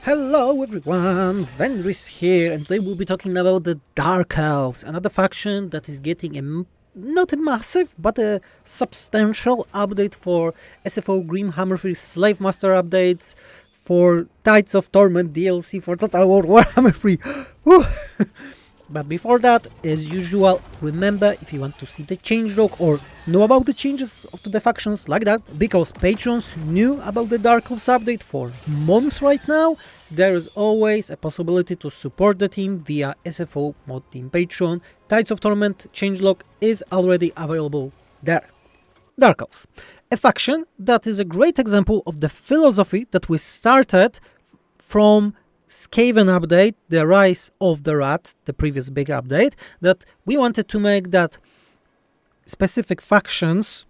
Hello everyone, Vendris here, and today we'll be talking about the Dark Elves, another faction that is getting not a massive, but a substantial update for SFO GRIMHAMMER free Slave Master updates, for Tides of Torment DLC, for Total War Warhammer free. But before that, as usual, remember, if you want to see the changelog or know about the changes to the factions like that, because patrons knew about the Dark Elves update for months right now, there is always a possibility to support the team via SFO mod team Patreon. Tides of Torment changelog is already available there. Dark Elves, a faction that is a great example of the philosophy that we started from Skaven update, the Rise of the Rat, the previous big update, that we wanted to make that specific factions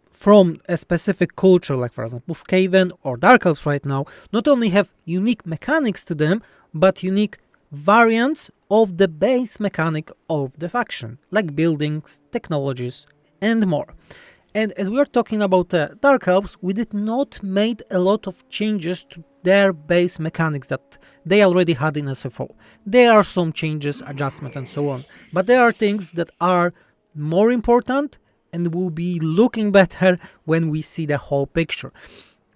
from a specific culture, like for example Skaven or Dark Elves right now, not only have unique mechanics to them, but unique variants of the base mechanic of the faction, like buildings, technologies, and more. And as we are talking about Dark Elves, we did not make a lot of changes to their base mechanics that they already had in SFO. There are some changes, adjustment and so on, but there are things that are more important and will be looking better when we see the whole picture.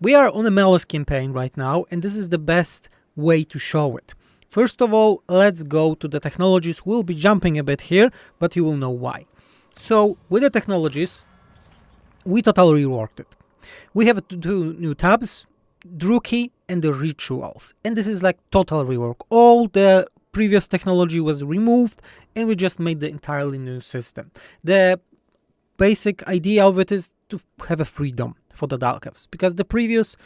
We are on a Melis campaign right now, and this is the best way to show it. First of all, let's go to the technologies. We'll be jumping a bit here, but you will know why. So, with the technologies, we totally reworked it. We have two new tabs, Druki and the rituals, and this is like total rework. All the previous technology was removed and we just made the entirely new system. The basic idea of it is to have a freedom for the Dark Elves, because the previous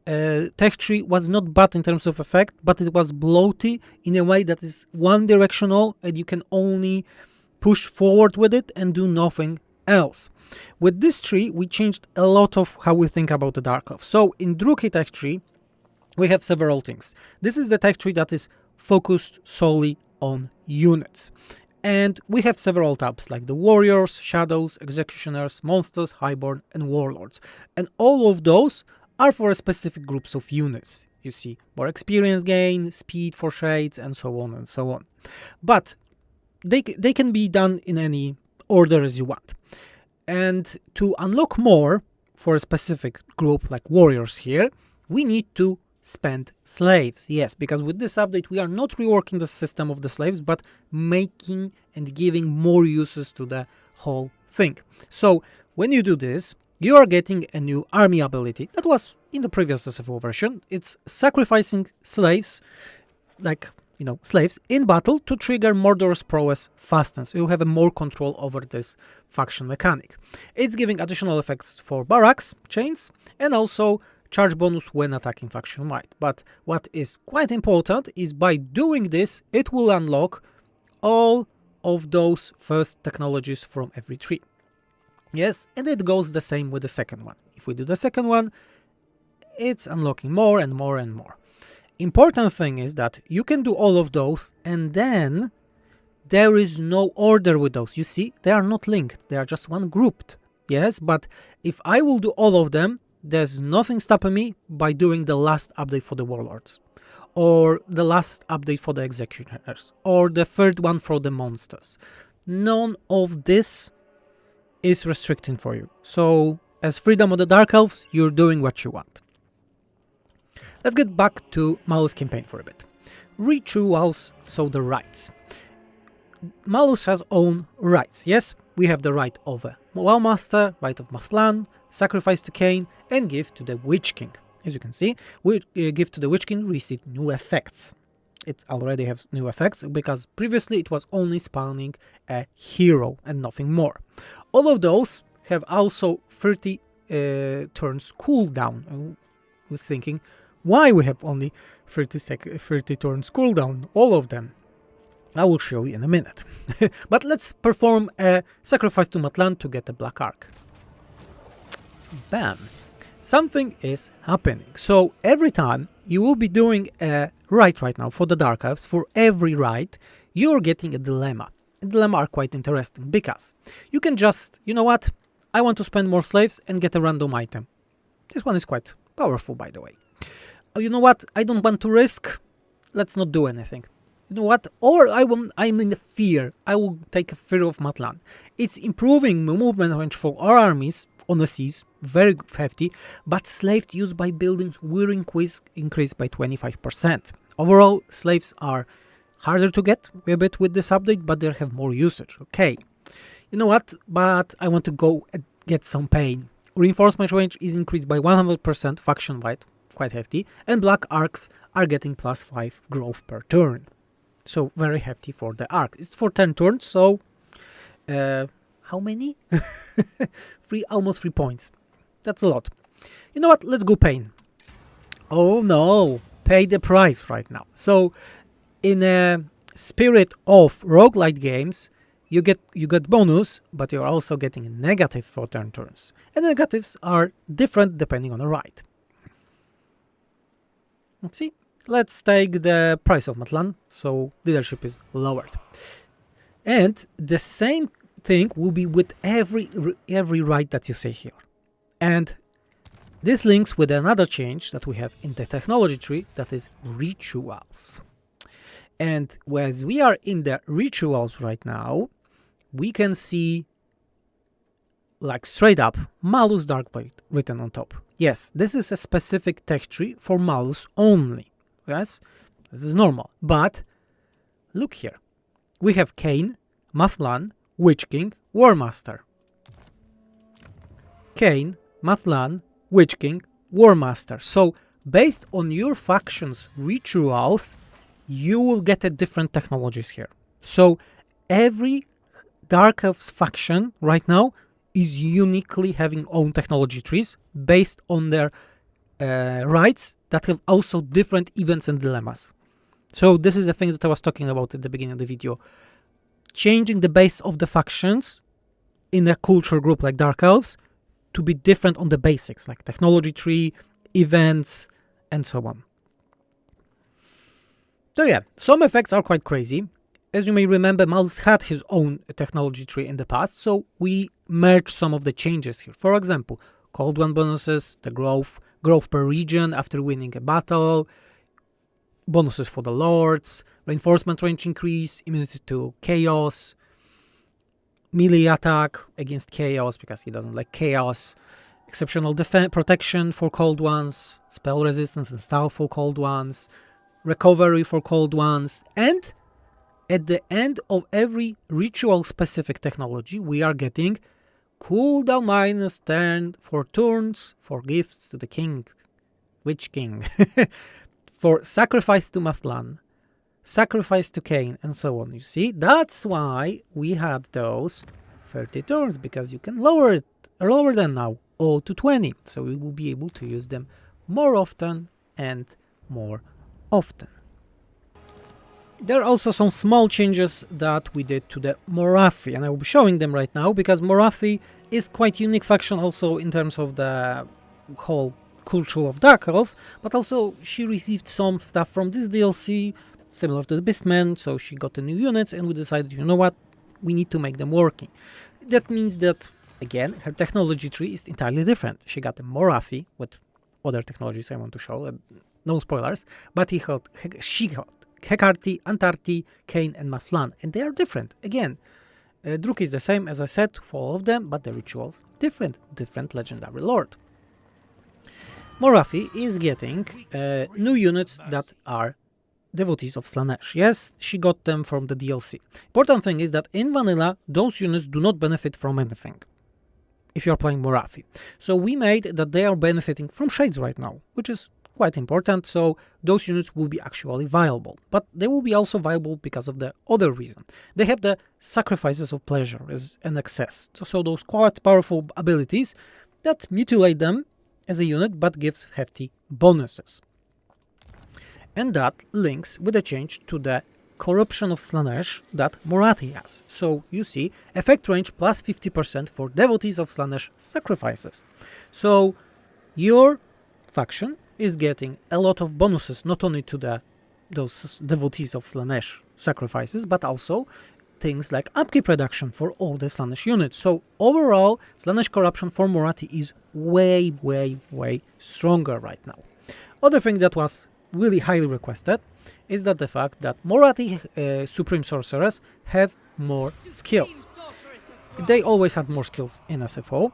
tech tree was not bad in terms of effect, but it was bloaty in a way that is one directional and you can only push forward with it and do nothing else. With this tree, we changed a lot of how we think about the Dark Elf. So in Druki tech tree, we have several things. This is the tech tree that is focused solely on units. And we have several tabs like the Warriors, Shadows, Executioners, Monsters, Highborn, and Warlords. And all of those are for specific groups of units. You see, more experience gain, speed for shades, and so on and so on. But they can be done in any order as you want. And to unlock more for a specific group like warriors here, we need to spend slaves. Yes, because with this update we are not reworking the system of the slaves, but making and giving more uses to the whole thing. So when you do this, you are getting a new army ability that was in the previous SFO version. It's sacrificing slaves, like slaves in battle to trigger murderous prowess faster, so you have a more control over this faction mechanic. It's giving additional effects for barracks, chains, and also charge bonus when attacking faction wide. But what is quite important is by doing this, it will unlock all of those first technologies from every tree. Yes, and it goes the same with the second one. If we do the second one, it's unlocking more and more and more. Important thing is that you can do all of those and then there is no order with those. You see, they are not linked. They are just one grouped. Yes, but if I will do all of them, there's nothing stopping me by doing the last update for the Warlords, or the last update for the Executioners, or the third one for the Monsters. None of this is restricting for you. So, as Freedom of the Dark Elves, you're doing what you want. Let's get back to Malus campaign for a bit. Rituals, so the rights. Malus has own rights. Yes, we have the right of a Wellmaster, right of Mathlan, sacrifice to Cain, and give to the Witch King. As you can see, we give to the Witch King receive new effects. It already has new effects because previously it was only spawning a hero and nothing more. All of those have also 30 turns cooldown. We're thinking, why we have only 30 turns cooldown? All of them. I will show you in a minute. But let's perform a sacrifice to Matlan to get a black arc. Bam! Something is happening. So every time you will be doing a rite right now for the Dark Elves, for every rite, you're getting a dilemma. A dilemma are quite interesting because you can just, you know what, I want to spend more slaves and get a random item. This one is quite powerful, by the way. oh, you know what, I don't want to risk, let's not do anything. You know what, or I'm in the fear, I will take a fear of Matlan. It's improving movement range for our armies on the seas, very hefty, but slaves used by buildings will increase by 25%. Overall, slaves are harder to get a bit with this update, but they have more usage. Okay, you know what, but I want to go and get some pain. Reinforcement range is increased by 100% faction-wide, quite hefty, and black arcs are getting +5 growth per turn. So very hefty for the arc. It's for 10 turns, so how many? Almost 3 points. That's a lot. You know what? Let's go pain. Oh no, pay the price right now. So in a spirit of roguelite games, you get bonus, but you're also getting a negative for 10 turns. And negatives are different depending on the ride. Let's see. Let's take the price of Matlan, so leadership is lowered. And the same thing will be with every ride that you see here. And this links with another change that we have in the technology tree, that is rituals. And as we are in the rituals right now, we can see like straight up Malus Darkblade written on top. Yes, this is a specific tech tree for Malus only. Yes, this is normal. But look here. We have Kain, Mathlan, Witch King, War Master. Kain, Mathlan, Witch King, War Master. So based on your faction's rituals, you will get a different technologies here. So every Dark Elves faction right now is uniquely having own technology trees based on their rights that have also different events and dilemmas. So this is the thing that I was talking about at the beginning of the video. Changing the base of the factions in a culture group like Dark Elves to be different on the basics, like technology tree, events, and so on. So yeah, some effects are quite crazy. As you may remember, Malus had his own technology tree in the past, so we merged some of the changes here. For example, Cold One bonuses, the growth per region after winning a battle, bonuses for the lords, reinforcement range increase, immunity to chaos, melee attack against chaos because he doesn't like chaos, exceptional protection for cold ones, spell resistance and style for cold ones, recovery for cold ones, and at the end of every ritual specific technology we are getting cooldown -10 for turns, for gifts to the king, Witch King, for sacrifice to Mathlan, sacrifice to Kain, and so on. You see, that's why we had those 30 turns, because you can lower them now, all to 20. So we will be able to use them more often and more often. There are also some small changes that we did to the Morathi, and I will be showing them right now, because Morathi is quite unique faction also in terms of the whole culture of Dark Elves, but also she received some stuff from this DLC, similar to the Beastmen, so she got the new units, and we decided, you know what, we need to make them working. That means that, again, her technology tree is entirely different. She got a Morathi with other technologies I want to show, no spoilers, but she got Hekarti, Antarti, Kain, and Mathlan, and they are different. Again, Druk is the same, as I said, for all of them, but the rituals different legendary lord. Morathi is getting new units that are devotees of Slaanesh. Yes, she got them from the DLC. Important thing is that in vanilla, those units do not benefit from anything if you are playing Morathi. So we made that they are benefiting from shades right now, which is quite important, so those units will be actually viable. But they will be also viable because of the other reason. They have the sacrifices of pleasure as an excess. So those quite powerful abilities that mutilate them as a unit, but gives hefty bonuses. And that links with a change to the corruption of Slaanesh that Morathi has. So you see, effect range plus 50% for devotees of Slaanesh sacrifices. So your faction is getting a lot of bonuses, not only to those devotees of Slaanesh sacrifices, but also things like upkeep reduction for all the Slaanesh units. So overall, Slaanesh corruption for Morathi is way, way, way stronger right now. Other thing that was really highly requested is that the fact that Morathi Supreme Sorceress have more skills. They always had more skills in SFO.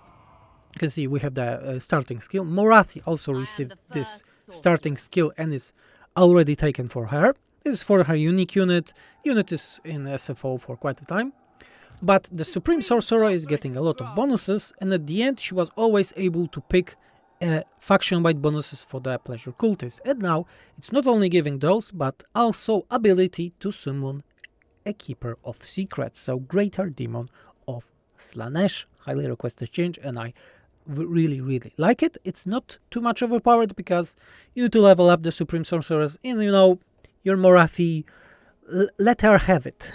You can see we have the starting skill. Morathi also received this starting skill and is already taken for her. This is for her unique unit. Unit is in SFO for quite a time. But the Supreme Sorcerer is getting a lot of bonuses, and at the end she was always able to pick faction-wide bonuses for the Pleasure Cultist. And now it's not only giving those, but also ability to summon a Keeper of Secrets, so Greater Demon of Slaanesh. Highly requested change, and I really like it. It's not too much overpowered because you need to level up the Supreme Sorceress, and you know, your Morathi, let her have it.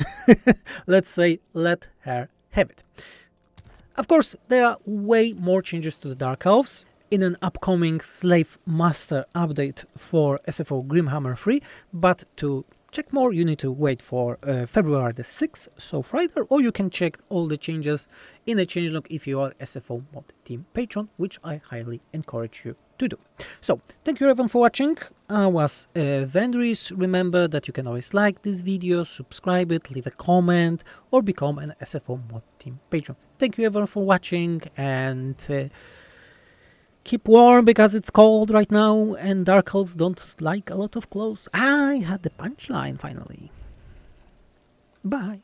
Let's say, let her have it. Of course, there are way more changes to the Dark Elves in an upcoming Slave Master update for SFO GRIMHAMMER 3, but to check more, you need to wait for February the 6th, so Friday, or you can check all the changes in a changelog if you are SFO Mod Team Patron, which I highly encourage you to do. So, thank you everyone for watching. I was Vendris. Remember that you can always like this video, subscribe it, leave a comment, or become an SFO Mod Team Patron. Thank you everyone for watching, and keep warm because it's cold right now and Dark Elves don't like a lot of clothes. I had the punchline finally. Bye.